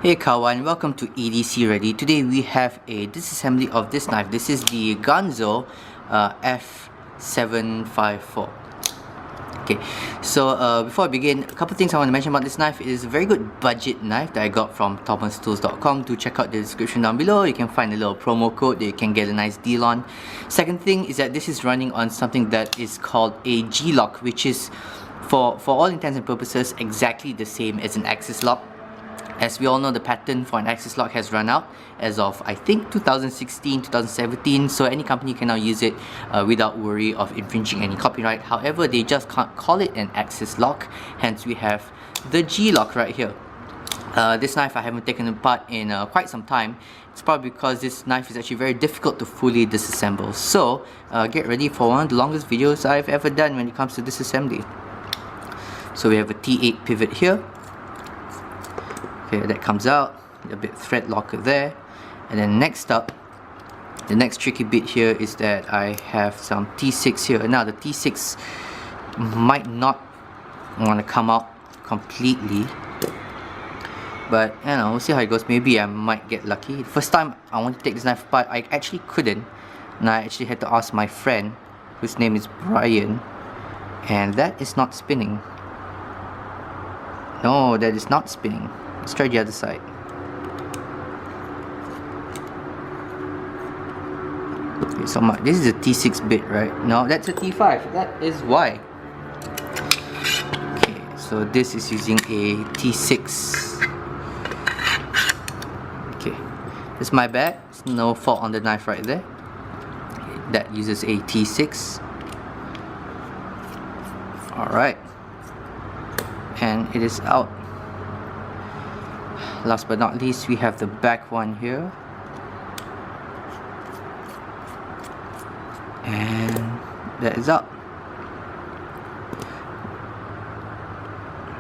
Hey kawan, welcome to EDCReady. Today we have a disassembly of this knife. This is the Ganzo F754. Okay, so before I begin, a couple things I want to mention about this knife. It is a very good budget knife that I got from thomasTools.com. Do check out the description down below. You can find a little promo code that you can get a nice deal on. Second thing is that this is running on something that is called a G-lock, which is for all intents and purposes exactly the same as an axis lock. As we all know, the patent for an axis lock has run out as of, I think, 2016, 2017, so any company can now use it without worry of infringing any copyright. However, they just can't call it an axis lock, hence we have the G-lock right here. This knife I haven't taken apart in quite some time. It's probably because this knife is actually very difficult to fully disassemble. So, get ready for one of the longest videos I've ever done when it comes to disassembly. So we have a T8 pivot here. Okay, that comes out, a bit thread locker there, and then next up, the next tricky bit here is that I have some T6 here. Now the T6 might not want to come out completely, but you know, we'll see how it goes. Maybe I might get lucky. The first time I wanted to take this knife apart, I actually couldn't, and I actually had to ask my friend, whose name is Brian, and that is not spinning. No, that is not spinning. Let's try the other side. Okay, so this is a T6 bit, right? No, that's a T5. That is why. Okay, so this is using a T6. Okay, that's my bad. There's no fault on the knife right there. Okay, that uses a T6. Alright. And it is out. Last but not least, we have the back one here, and that is up.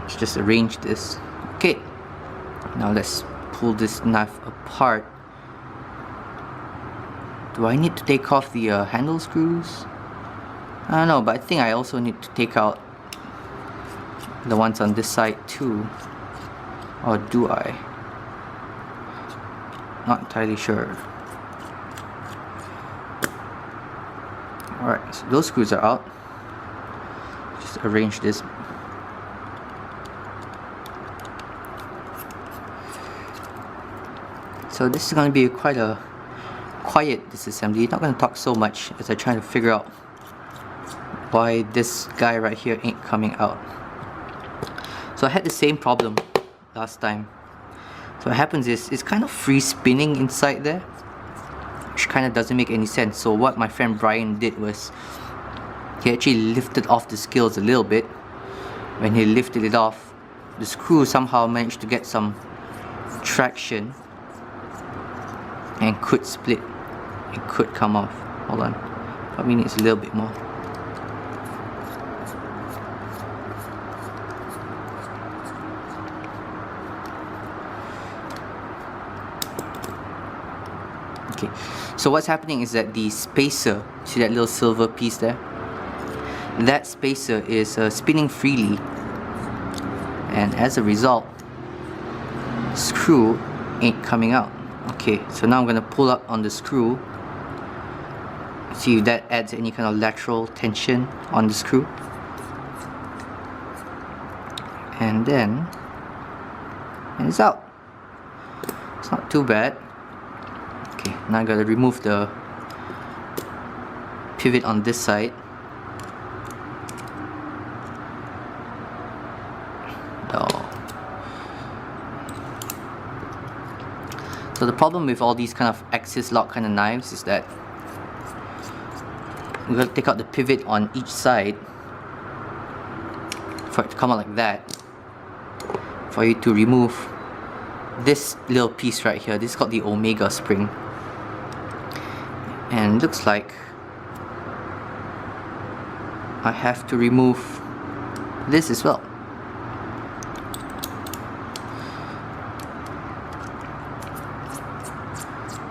Let's just arrange this. Okay, now let's pull this knife apart. Do I need to take off the handle screws? I don't know, but I think I also need to take out the ones on this side too. Or do I? Not entirely sure. Alright, so those screws are out. Just arrange this. So this is going to be quite a quiet disassembly. Not going to talk so much as I try to figure out why this guy right here ain't coming out. So I had the same problem last time. So what happens is, it's kind of free spinning inside there, which kind of doesn't make any sense. So what my friend Brian did was, he actually lifted off the scales a little bit. When he lifted it off, the screw somehow managed to get some traction and could split. It could come off. Hold on, probably needs a little bit more. Okay, so what's happening is that the spacer, see that little silver piece there? That spacer is spinning freely, and as a result, screw ain't coming out. Okay, so now I'm gonna pull up on the screw. See if that adds any kind of lateral tension on the screw. And then, and it's out. It's not too bad. Okay, now I gotta remove the pivot on this side. So the problem with all these kind of axis lock kind of knives is that we gotta take out the pivot on each side for it to come out like that, for you to remove this little piece right here. This is called the omega spring, and looks like I have to remove this as well.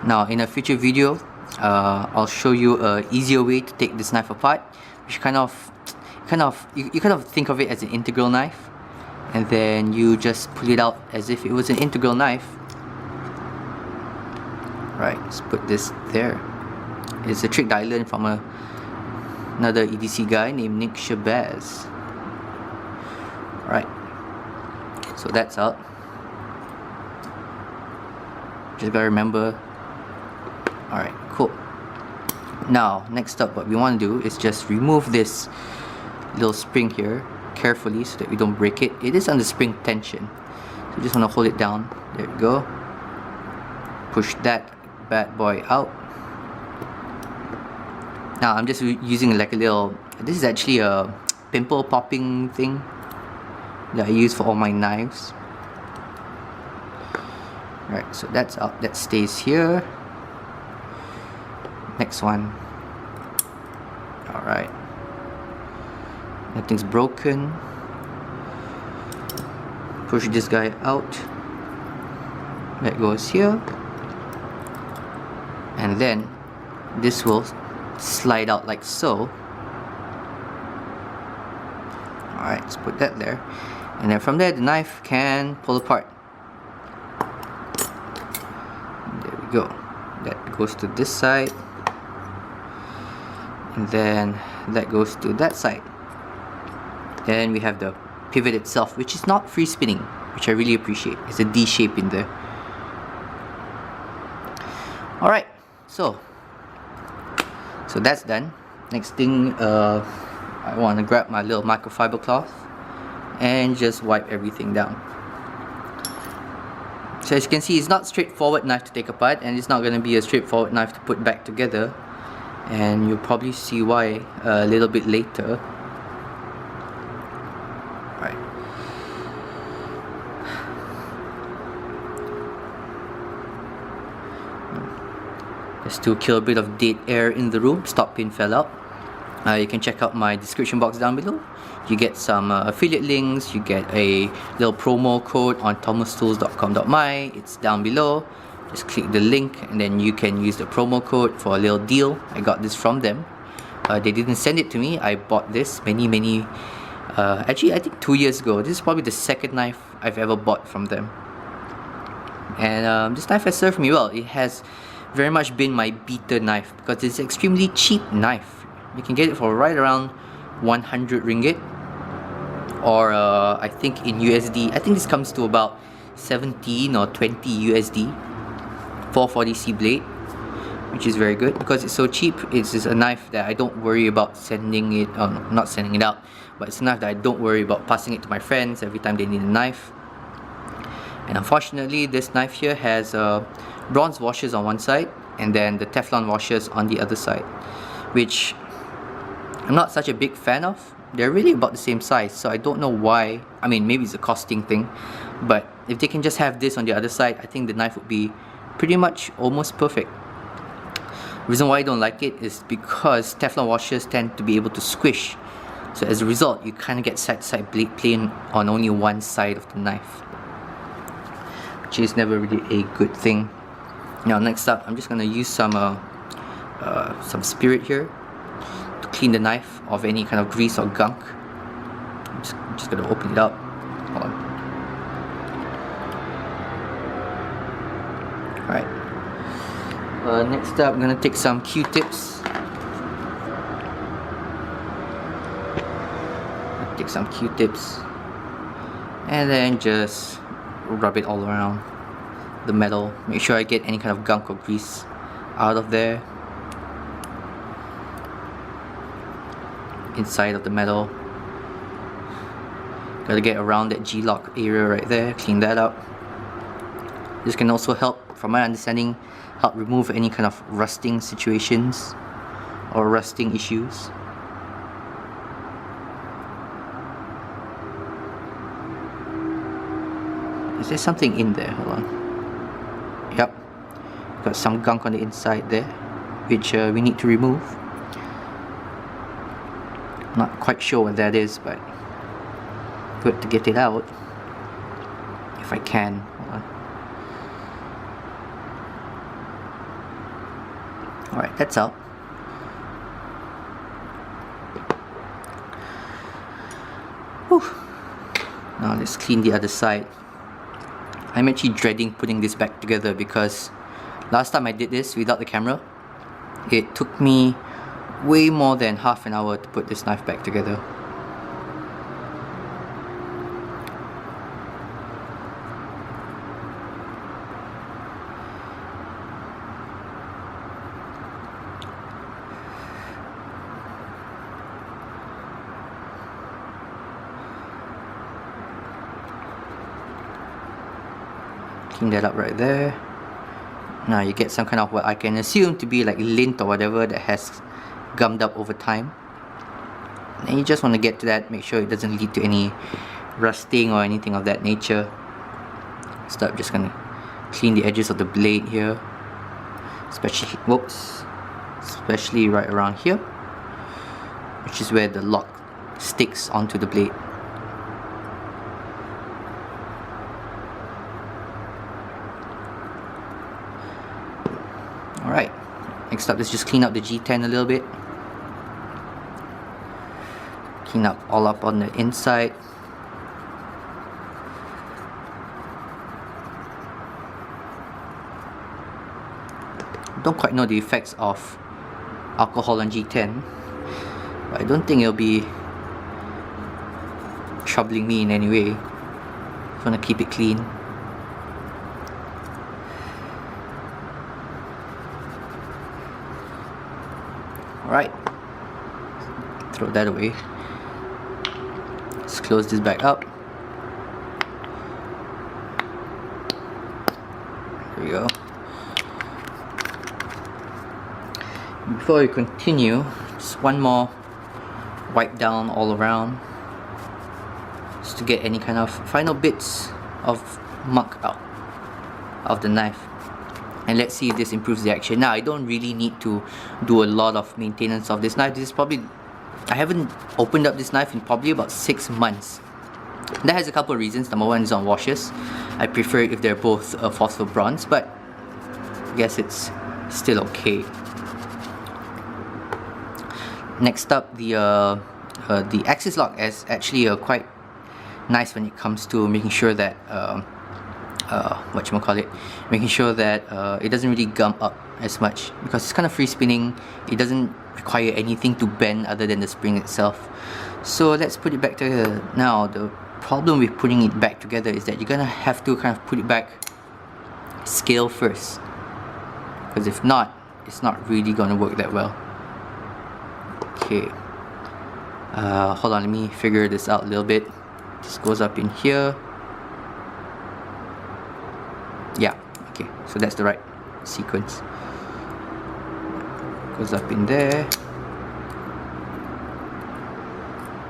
Now in a future video, I'll show you an easier way to take this knife apart, which you kind of think of it as an integral knife. and then you just pull it out as if it was an integral knife. Right, let's put this there. It's a trick that I learned from another EDC guy named Nick Shabazz. Right, so that's out. Just gotta remember. Alright, cool. Now, next up, what we want to do is just remove this little spring here carefully so that we don't break it. It is under spring tension, so you just want to hold it down. There we go. Push that bad boy out. Now I'm just using like a little, this is actually a pimple popping thing that I use for all my knives. Right, so that's out, that stays here. Next one. Alright, nothing's broken. Push this guy out. That goes here, and then this will slide out like so. Alright, let's put that there, and then from there the knife can pull apart. There we go. That goes to this side, and then that goes to that side. Then we have the pivot itself, which is not free spinning, which I really appreciate. It's a D shape in there. Alright, so that's done. Next thing, I want to grab my little microfiber cloth and just wipe everything down. So as you can see, it's not a straightforward knife to take apart, and it's not going to be a straightforward knife to put back together, and you'll probably see why a little bit later. Right. Just to kill a bit of dead air in the room, stop pin fell out. You can check out my description box down below. You get some affiliate links, you get a little promo code on thomastools.com.my. It's down below. Just click the link and then you can use the promo code for a little deal. I got this from them. They didn't send it to me. I bought this many actually I think 2 years ago. This is probably the second knife I've ever bought from them, and this knife has served me well. It has very much been my beater knife because it's an extremely cheap knife. You can get it for right around 100 ringgit, or I think in USD, I think this comes to about 17 or 20 USD. 440C blade, which is very good because it's so cheap. It's just a knife that I don't worry about sending it, not sending it out, but it's a knife that I don't worry about passing it to my friends every time they need a knife. And unfortunately, this knife here has bronze washers on one side and then the Teflon washers on the other side, which I'm not such a big fan of. They're really about the same size, so I don't know why. I mean, maybe it's a costing thing, but if they can just have this on the other side, I think the knife would be pretty much almost perfect. The reason why I don't like it is because Teflon washers tend to be able to squish, so as a result you kind of get side-to-side blade play on only one side of the knife, which is never really a good thing. Now next up, I'm just going to use some spirit here to clean the knife of any kind of grease or gunk. I'm just going to open it up. Hold on. Alright. Next up, I'm going to take some Q-tips. Take some Q-tips and then just rub it all around the metal. Make sure I get any kind of gunk or grease out of there, inside of the metal. Gotta get around that G-lock area right there, clean that up. This can also help, from my understanding, help remove any kind of rusting situations or rusting issues. Is there something in there? Hold on. Yep. Got some gunk on the inside there, which we need to remove. Not quite sure what that is, but good to get it out if I can. Hold on. Alright, that's out. Whew. Now let's clean the other side. I'm actually dreading putting this back together because last time I did this without the camera, it took me way more than half an hour to put this knife back together. Clean that up right there. Now you get some kind of what I can assume to be like lint or whatever that has gummed up over time. And you just want to get to that, make sure it doesn't lead to any rusting or anything of that nature. So I'm just gonna clean the edges of the blade here, especially right around here, which is where the lock sticks onto the blade. Alright, next up, let's just clean up the G10 a little bit. Clean up all up on the inside. Don't quite know the effects of alcohol on G10, but I don't think it'll be troubling me in any way. Just want to keep it clean. Alright, throw that away. Let's close this back up. There we go. Before we continue, just one more wipe down all around, just to get any kind of final bits of muck out of the knife. And let's see if this improves the action. Now, I don't really need to do a lot of maintenance of this knife. This is probably, I haven't opened up this knife in probably about 6 months. That has a couple of reasons. Number one is on washes. I prefer it if they're both phosphor bronze, but I guess it's still okay. Next up, the axis lock is actually quite nice when it comes to making sure that making sure that it doesn't really gum up as much, because it's kind of free spinning. It doesn't require anything to bend other than the spring itself. So let's put it back together. Now, the problem with putting it back together is that you're gonna have to kind of put it back scale first, because if not, it's not really gonna work that well. Okay, hold on, let me figure this out a little bit. This goes up in here. Yeah, okay, so that's the right sequence. Goes up in there.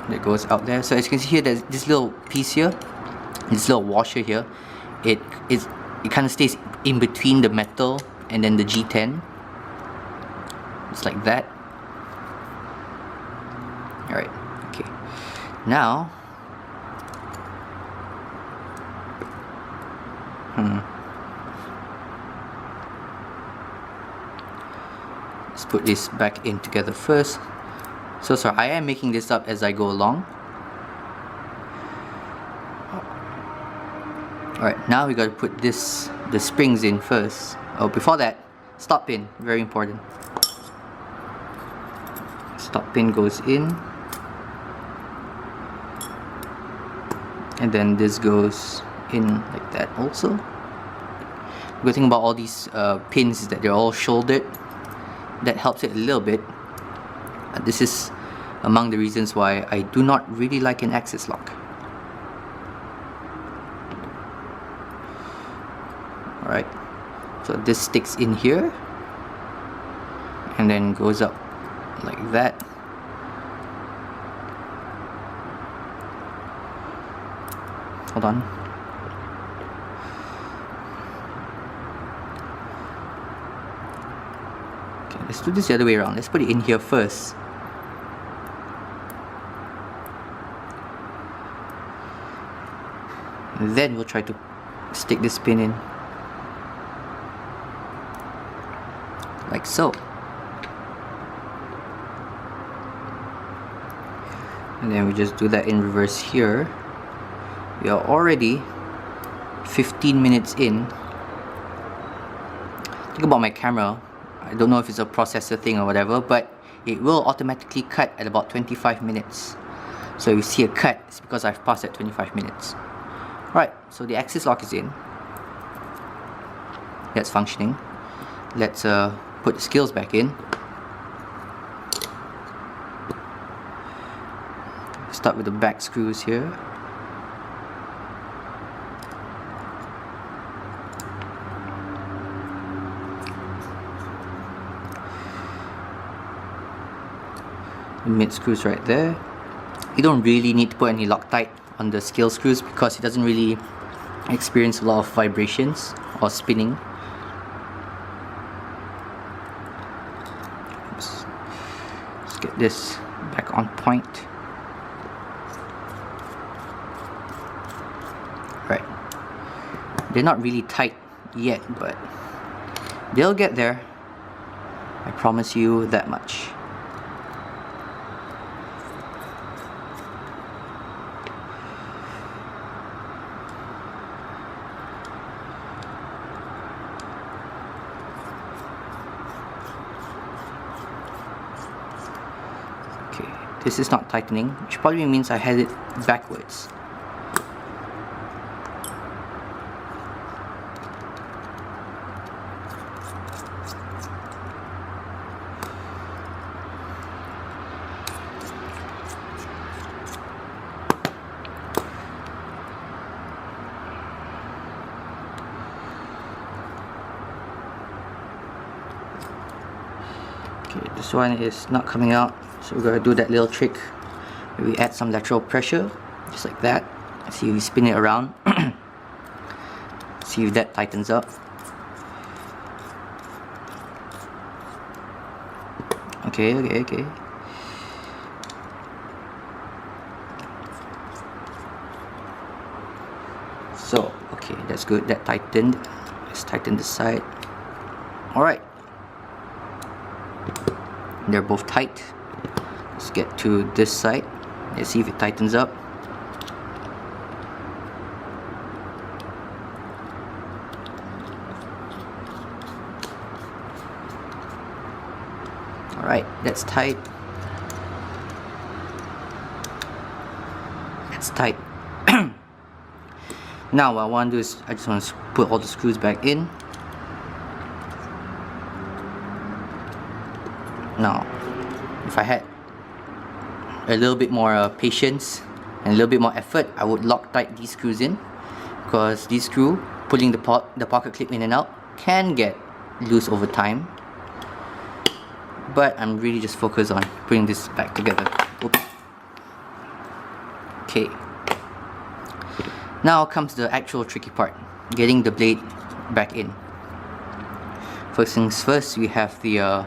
That goes out there. So as you can see here, there's this little piece here, this little washer here. It kind of stays in between the metal and then the G10. Just like that. Alright, okay. Now, let's put this back in together first. So sorry, I am making this up as I go along. Alright, now we got to put the springs in first. Oh, before that, stop pin, very important. Stop pin goes in, and then this goes in like that also. The good thing about all these pins is that they're all shouldered. That helps it a little bit. This is among the reasons why I do not really like an axis lock. Alright, so this sticks in here and then goes up like that. Hold on. Okay, let's do this the other way around. Let's put it in here first. And then we'll try to stick this pin in. Like so. And then we just do that in reverse here. We are already 15 minutes in. Think about my camera. I don't know if it's a processor thing or whatever, but it will automatically cut at about 25 minutes. So if you see a cut, it's because I've passed at 25 minutes. Right, so the axis lock is in. That's functioning. Let's put the scales back in. Start with the back screws here. The mid screws right there. You don't really need to put any Loctite on the scale screws because it doesn't really experience a lot of vibrations or spinning. Oops. Let's get this back on point. Right. They're not really tight yet, but they'll get there. I promise you that much. Okay, this is not tightening, which probably means I had it backwards. Okay, this one is not coming out, so we're going to do that little trick where we add some lateral pressure, just like that. See if we spin it around. See if that tightens up. Okay. So, okay, that's good. That tightened. Let's tighten this side. Alright. They're both tight. Let's get to this side. Let's see if it tightens up. Alright, that's tight. That's tight. Now what I want to do is I just want to put all the screws back in. Now, if I had a little bit more patience and a little bit more effort, I would Loctite these screws in, because these screws, pulling the pocket clip in and out, can get loose over time. But I'm really just focused on putting this back together. Oops. Okay. Now comes the actual tricky part, getting the blade back in. First things first, we have the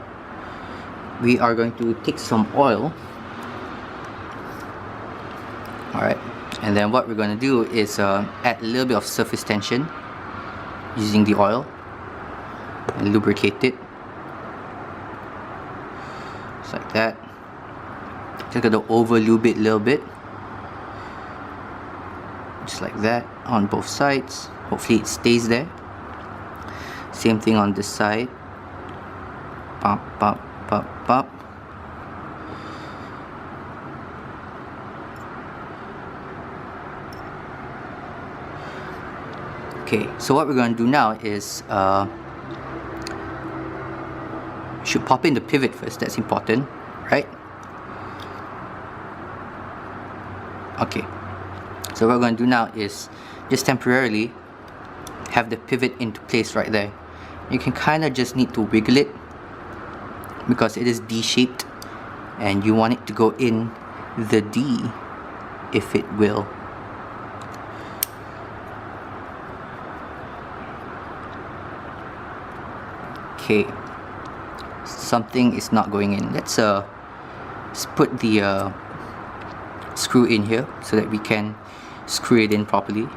we are going to take some oil. Alright, and then what we're going to do is add a little bit of surface tension using the oil and lubricate it. Just like that. Just got to over lube it a little bit. Just like that on both sides. Hopefully it stays there. Same thing on this side. Pop, pop, pop, pop. Okay, so what we're going to do now is should pop in the pivot first. That's important, right? Okay, so what we're going to do now is just temporarily have the pivot into place right there. You can kind of just need to wiggle it because it is D-shaped and you want it to go in the D if it will. Okay, something is not going in. Let's put the screw in here so that we can screw it in properly.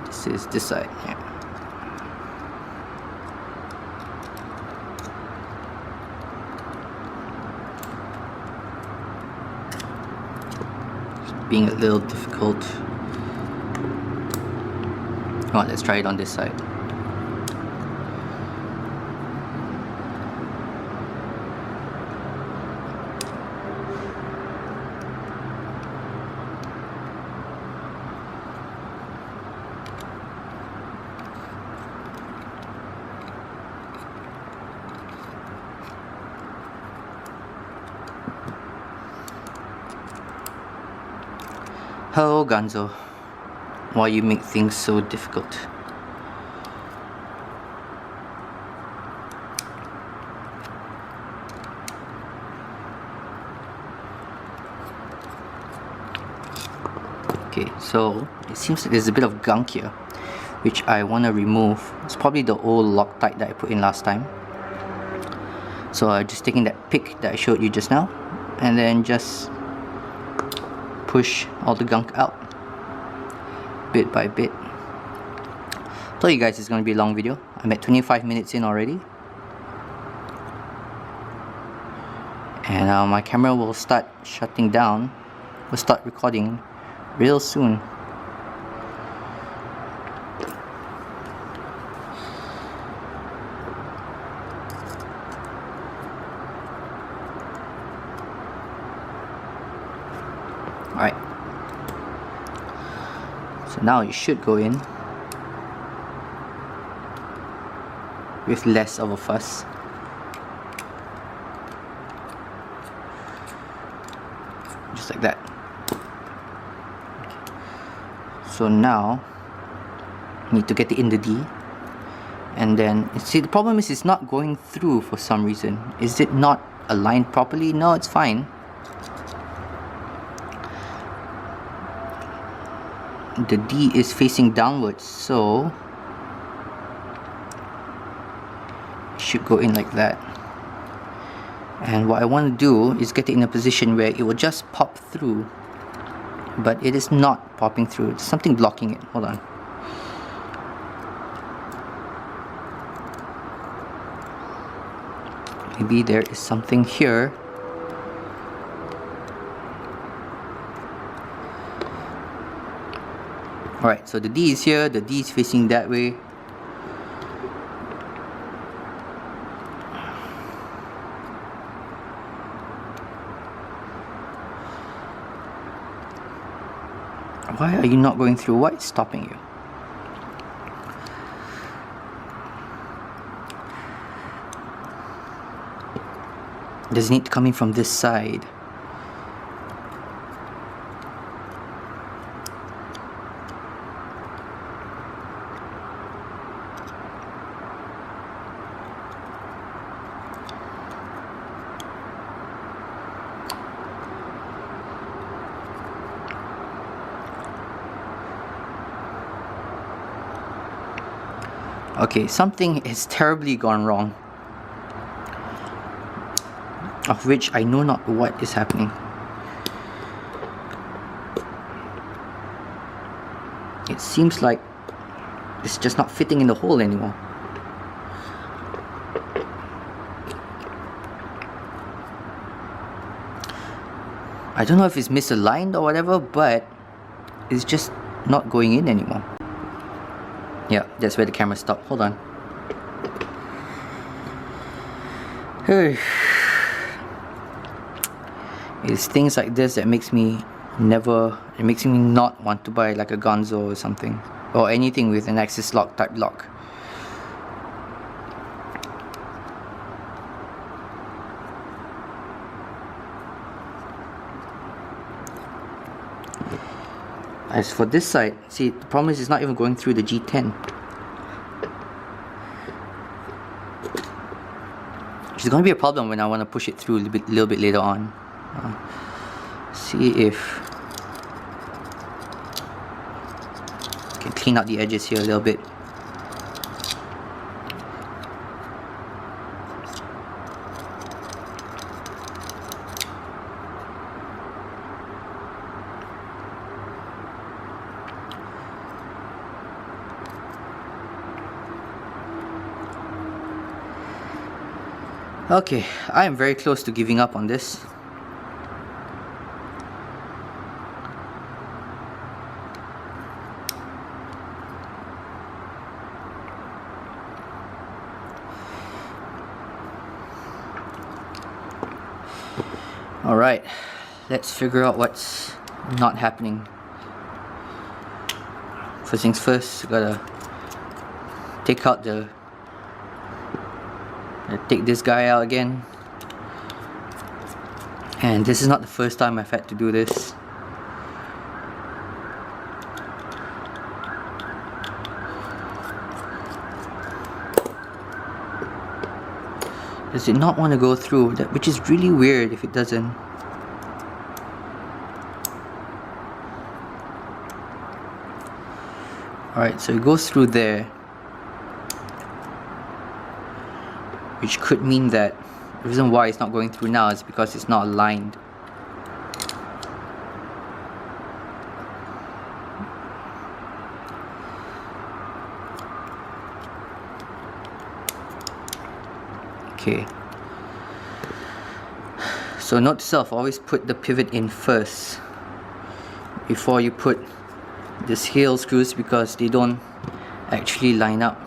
This is this side. Yeah. being a little difficult. Come on, let's try it on this side. Hello Ganzo, why you make things so difficult? Okay, so it seems like there's a bit of gunk here, which I want to remove. It's probably the old Loctite that I put in last time. So I'm just taking that pick that I showed you just now, and then just push all the gunk out bit by bit. Told you guys it's going to be a long video. I'm at 25 minutes in already, and my camera will start shutting down. We'll start recording real soon. Alright, so now it should go in with less of a fuss. Just like that. So now I need to get it in the D, and then see, the problem is it's not going through for some reason. Is it not aligned properly? No, it's fine. The D is facing downwards, so it should go in like that. And what I want to do is get it in a position where it will just pop through, but it is not popping through. There's something blocking it. Hold on. Maybe there is something here. Alright, so the D is here, the D is facing that way. Why are you not going through? What is stopping you? Does it need to come in from this side? Okay, something has terribly gone wrong, of which I know not what is happening. It seems like it's just not fitting in the hole anymore. I don't know if it's misaligned or whatever, but it's just not going in anymore. Yeah, that's where the camera stopped. Hold on. Hey. It's things like this that makes me not want to buy like a Ganzo or something, or anything with an axis lock type lock. As for this side, see, the problem is it's not even going through the G10. Which is going to be a problem when I want to push it through a little bit later on. See if I can clean out the edges here a little bit. Okay, I am very close to giving up on this. Alright, let's figure out what's not happening. First things first, gotta take out the take this guy out again. And this is not the first time I've had to do this. Does it not want to go through? Which is really weird if it doesn't. Alright, so it goes through there, which could mean that the reason why it's not going through now is because it's not aligned. Okay, so note to self, always put the pivot in first before you put these heel screws, because they don't actually line up.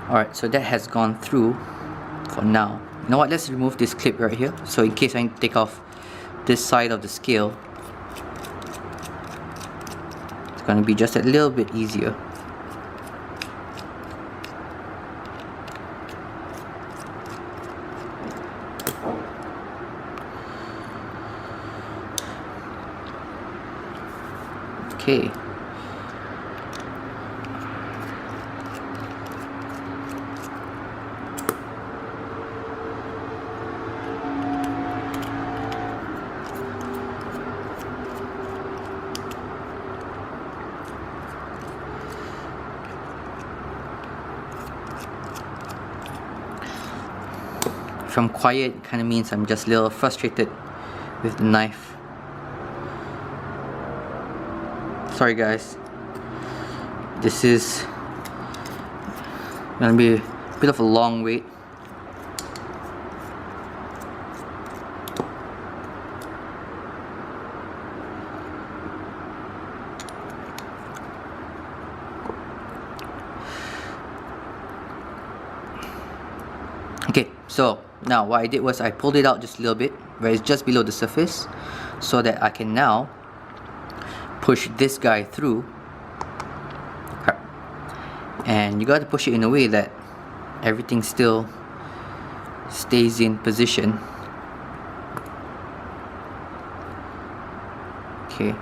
Alright, so that has gone through for now. You know what, let's remove this clip right here, so in case I need to take off this side of the scale, it's going to be just a little bit easier. Okay. If I'm quiet, it kind of means I'm just a little frustrated with the knife. Sorry guys, this is gonna be a bit of a long wait. Okay, so now what I did was I pulled it out just a little bit, where it's just below the surface, so that I can now push this guy through. And you got to push it in a way that everything still stays in position. Okay,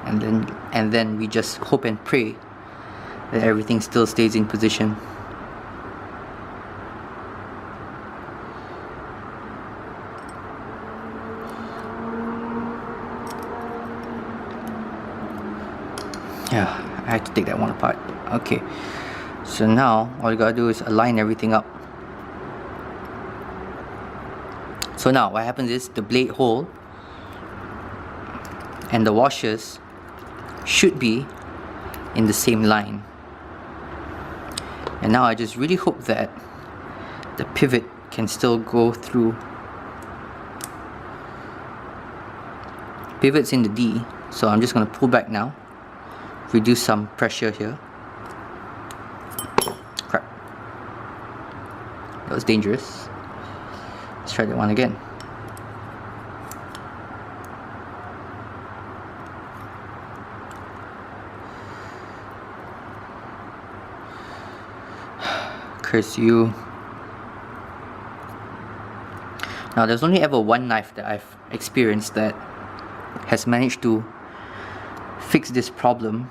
and then we just hope and pray that everything still stays in position. Yeah, I had to take that one apart. Okay, so now all you gotta do is align everything up. So now what happens is the blade hole and the washers should be in the same line. And now I just really hope that the pivot can still go through. Pivot's in the D, so I'm just gonna pull back now. Reduce some pressure here. Crap. That was dangerous. Let's try that one again. Curse you. Now there's only ever one knife that I've experienced that has managed to fix this problem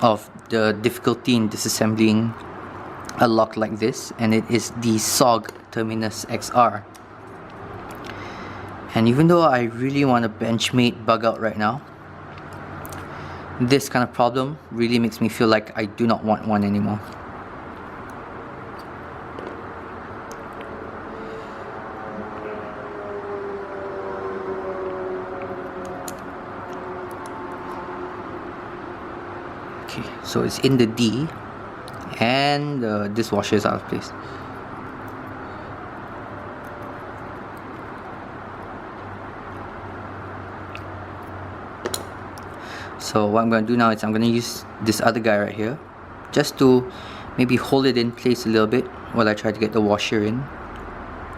of the difficulty in disassembling a lock like this, and it is the SOG Terminus XR. And even though I really want a Benchmade bug out right now, this kind of problem really makes me feel like I do not want one anymore. Okay, so it's in the D, and the dishwasher is out of place. So what I'm going to do now is I'm going to use this other guy right here just to maybe hold it in place a little bit while I try to get the washer in,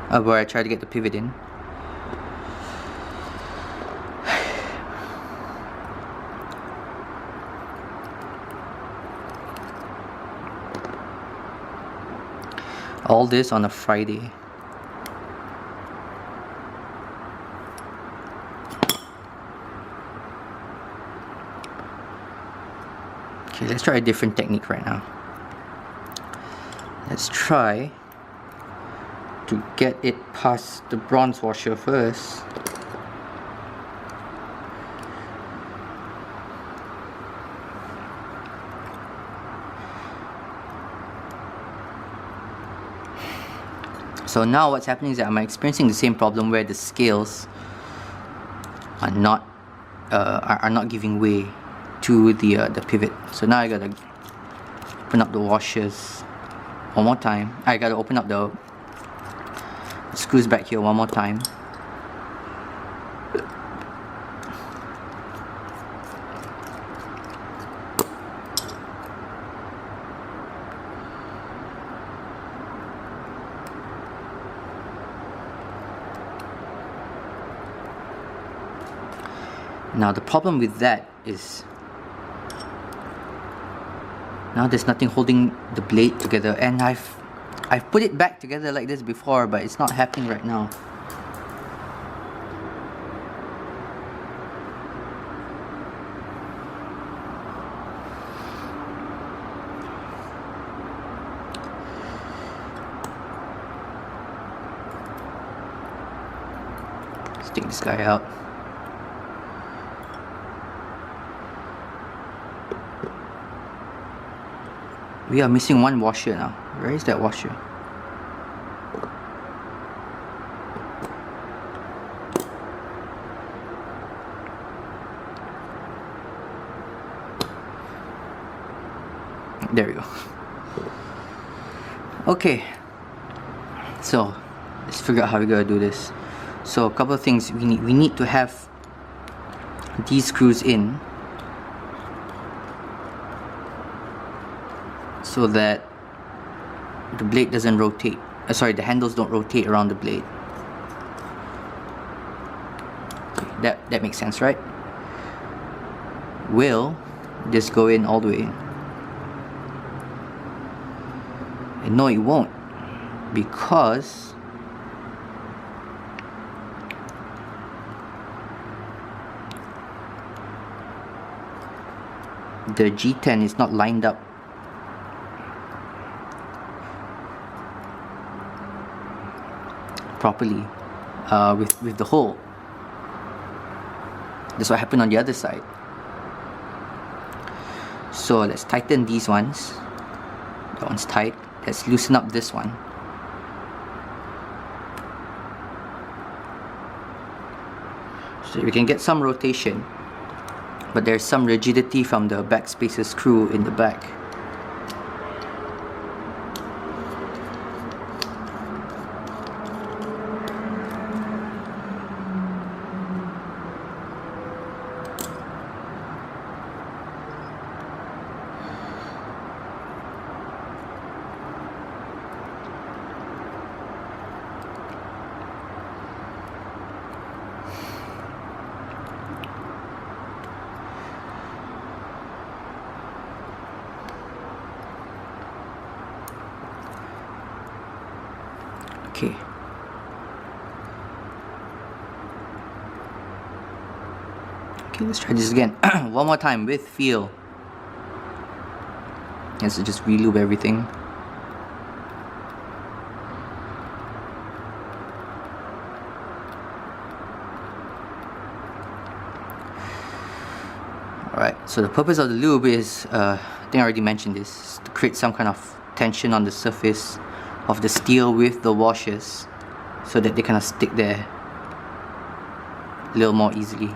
where I try to get the pivot in. All this on a Friday. Okay, let's try a different technique right now. Let's try to get it past the bronze washer first. So now what's happening is that I'm experiencing the same problem where the scales are not giving way to the pivot. So now I gotta open up the washers one more time. I gotta open up the screws back here one more time. Now the problem with that is now there's nothing holding the blade together, and I've put it back together like this before, but it's not happening right now. Let's take this guy out. We are missing one washer now. Where is that washer? There we go. Okay, so let's figure out how we're gonna do this. So a couple of things we need to have these screws in so that the blade doesn't rotate. Sorry, the handles don't rotate around the blade. Okay, that makes sense, right? Will this go in all the way? And no, it won't, because the G10 is not lined up properly with the hole. That's what happened on the other side. So let's tighten these ones. That one's tight. Let's loosen up this one. So we can get some rotation, but there's some rigidity from the backspacer screw in the back. Okay. Okay, let's try this again. One more time with feel. Let's just relube everything. Alright, so the purpose of the lube is, I think I already mentioned this, is to create some kind of tension on the surface of the steel with the washers so that they kind of stick there a little more easily.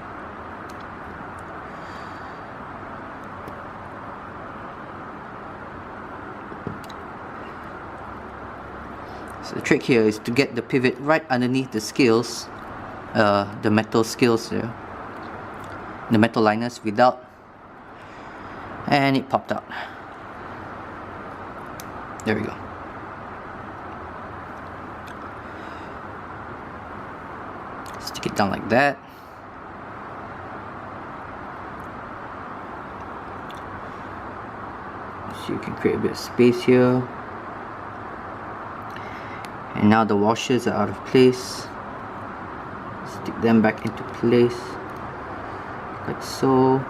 trick here is to get the pivot right underneath the scales, the metal scales there, the metal liners without, and it popped out. There we go. Stick it down like that. So you can create a bit of space here. And now the washers are out of place. Stick them back into place, like so.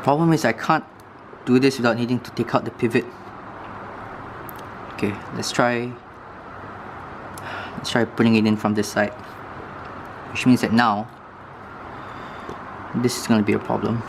Problem is I can't do this without needing to take out the pivot. Okay, let's try putting it in from this side, which means that now this is going to be a problem.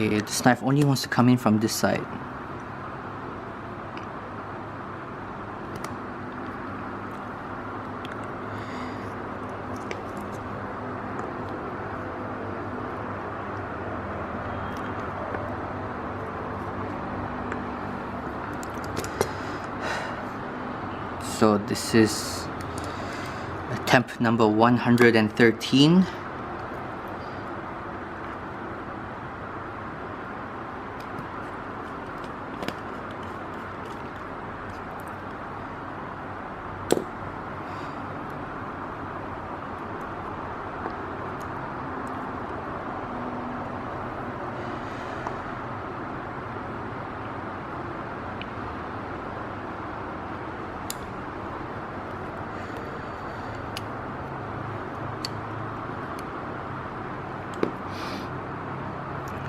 Okay, this knife only wants to come in from this side. So this is attempt number 113.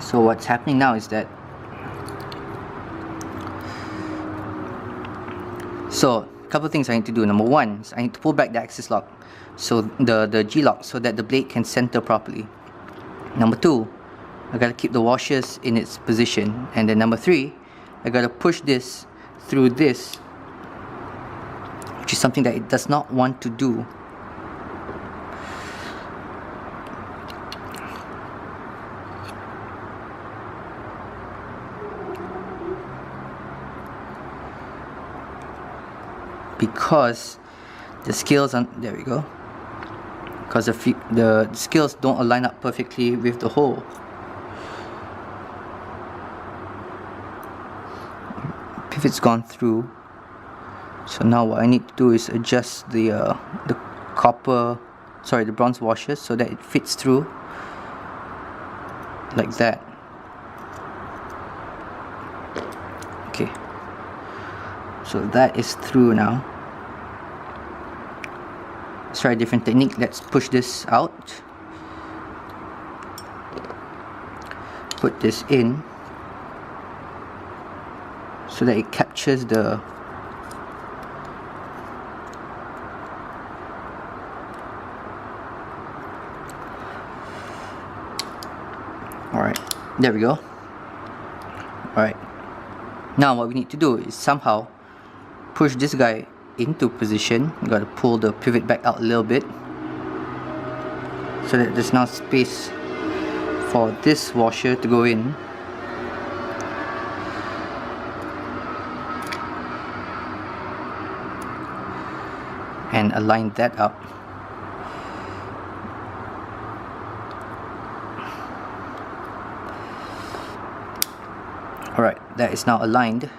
So what's happening now is that, so a couple of things I need to do. Number one is I need to pull back the axis lock, so the G-lock, so that the blade can center properly. Number two, I gotta keep the washers in its position. And then number three, I gotta push this through this, which is something that it does not want to do. Because the scales on, there we go, because the scales don't align up perfectly with the hole. Pivot's gone through, so now what I need to do is adjust the bronze washers so that it fits through like that. Okay, so that is through now. Let's try a different technique. Let's push this out, put this in so that it captures the alright, there we go. Alright, now what we need to do is somehow push this guy into position. You gotta pull the pivot back out a little bit so that there's now space for this washer to go in. And align that up. Alright, that is now aligned.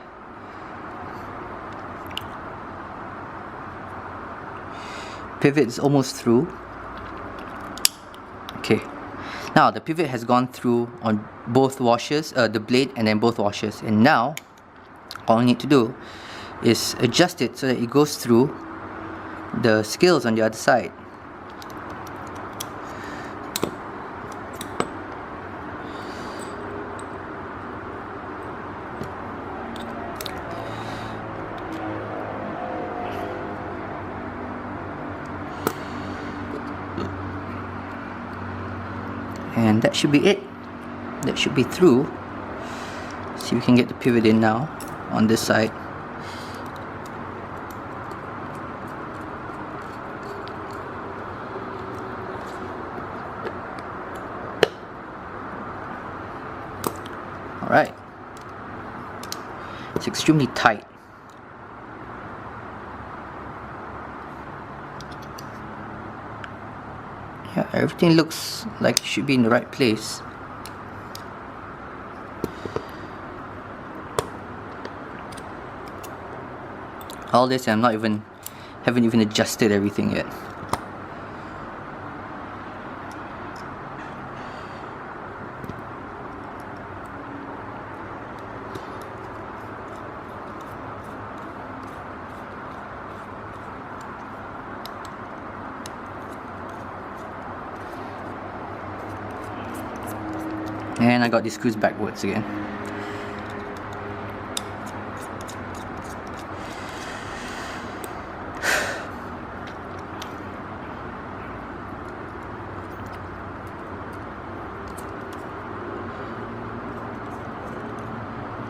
Pivot is almost through. Okay, now the pivot has gone through on both washers, the blade and then both washers, and now all we need to do is adjust it so that it goes through the scales on the other side. And that should be it. That should be through. See if we can get the pivot in now on this side. Alright. It's extremely tight. Yeah, everything looks like it should be in the right place. All this, and haven't even adjusted everything yet. And I got these screws backwards again.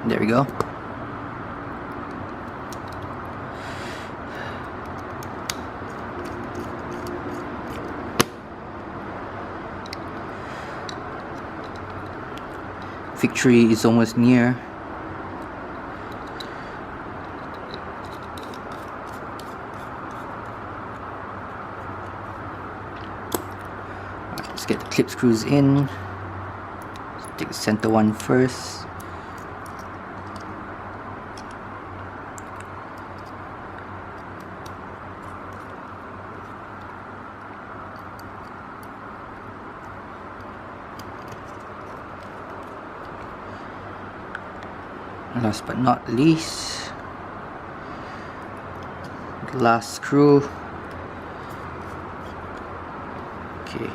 There we go. Victory is almost near. Let's get the clip screws in. Let's take the center one first. Last but not least, the last screw. Okay,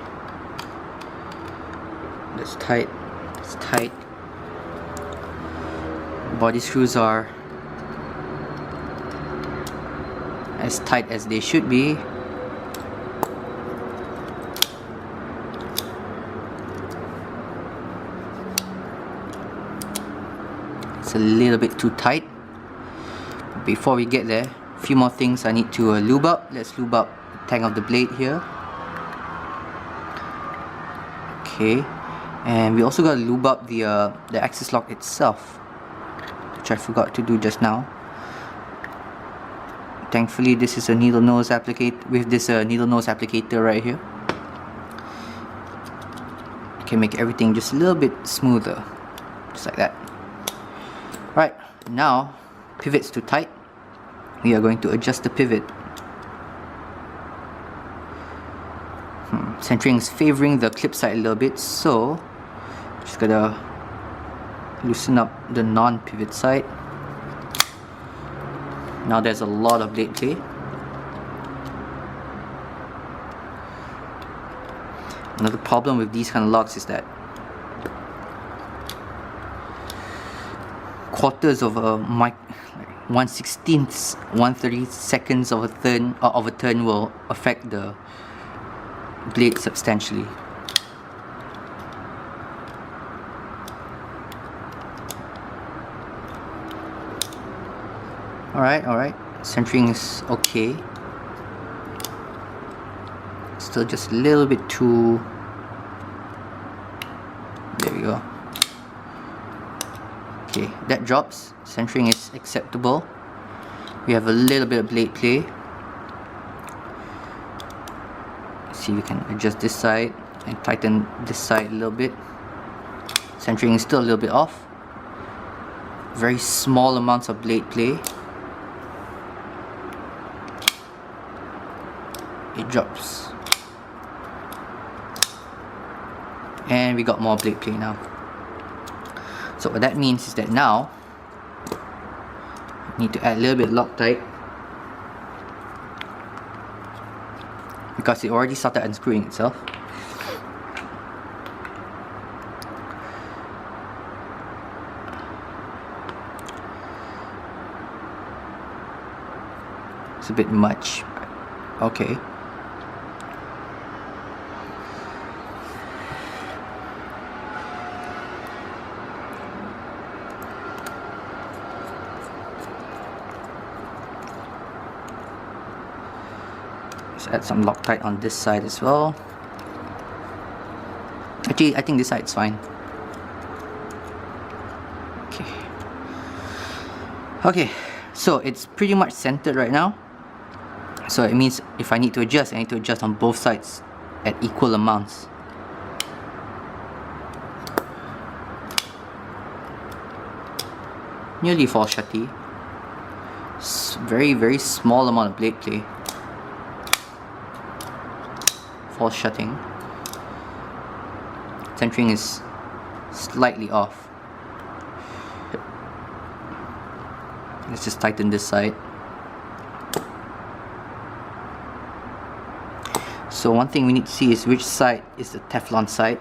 that's tight. It's tight. Body screws are as tight as they should be. A little bit too tight. Before we get there, a few more things I need to lube up. Let's lube up the tang of the blade here. Okay, and we also got to lube up the axis lock itself, which I forgot to do just now. Thankfully, this is a needle nose applicator right here. I can make everything just a little bit smoother, just like that. Right, now pivot's too tight. We are going to adjust the pivot. Centering is favoring the clip side a little bit, so just gotta loosen up the non-pivot side. Now there's a lot of blade play. Another problem with these kind of locks is that quarters of a 1/16, 1/32 of a turn will affect the blade substantially. Alright, centering is okay. Still just a little bit too. There we go. Okay, that drops. Centering is acceptable. We have a little bit of blade play. See, we can adjust this side and tighten this side a little bit. Centering is still a little bit off. Very small amounts of blade play. It drops. And we got more blade play now. So what that means is that now Need to add a little bit Loctite because it already started unscrewing itself. It's a bit much. Okay. Let's add some Loctite on this side as well. Actually, I think this side's fine. Okay. Okay, so it's pretty much centered right now. So it means if I need to adjust, I need to adjust on both sides at equal amounts. Nearly fall shutty. Very small amount of blade play. Fall shutting. Centering is slightly off. Let's just tighten this side. So one thing we need to see is which side is the Teflon side.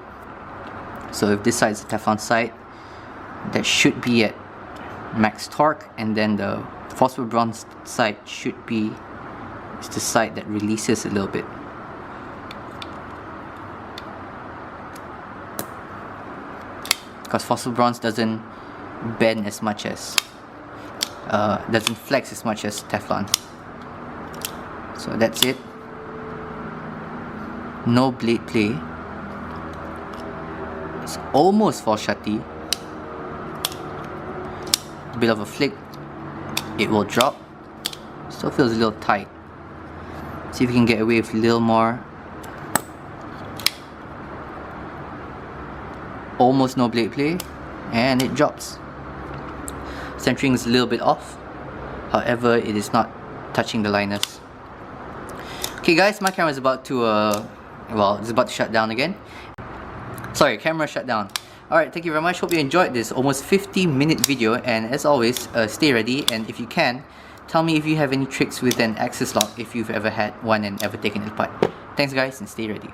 So if this side is the Teflon side, that should be at max torque, and then the phosphor bronze side should be the side that releases a little bit. Because phosphor bronze doesn't bend as much as doesn't flex as much as Teflon. So that's it. No blade play. It's almost fall shutty. A bit of a flick, it will drop. Still feels a little tight. See if we can get away with a little more. Almost no blade play, and it drops. Centering is a little bit off, however it is not touching the liners. Okay guys, my camera is about to well, it's about to shut down again. Sorry, camera shut down. Alright, thank you very much. Hope you enjoyed this almost 50-minute video, and as always, stay ready, and if you can, tell me if you have any tricks with an access lock if you've ever had one and ever taken it apart. Thanks guys, and stay ready.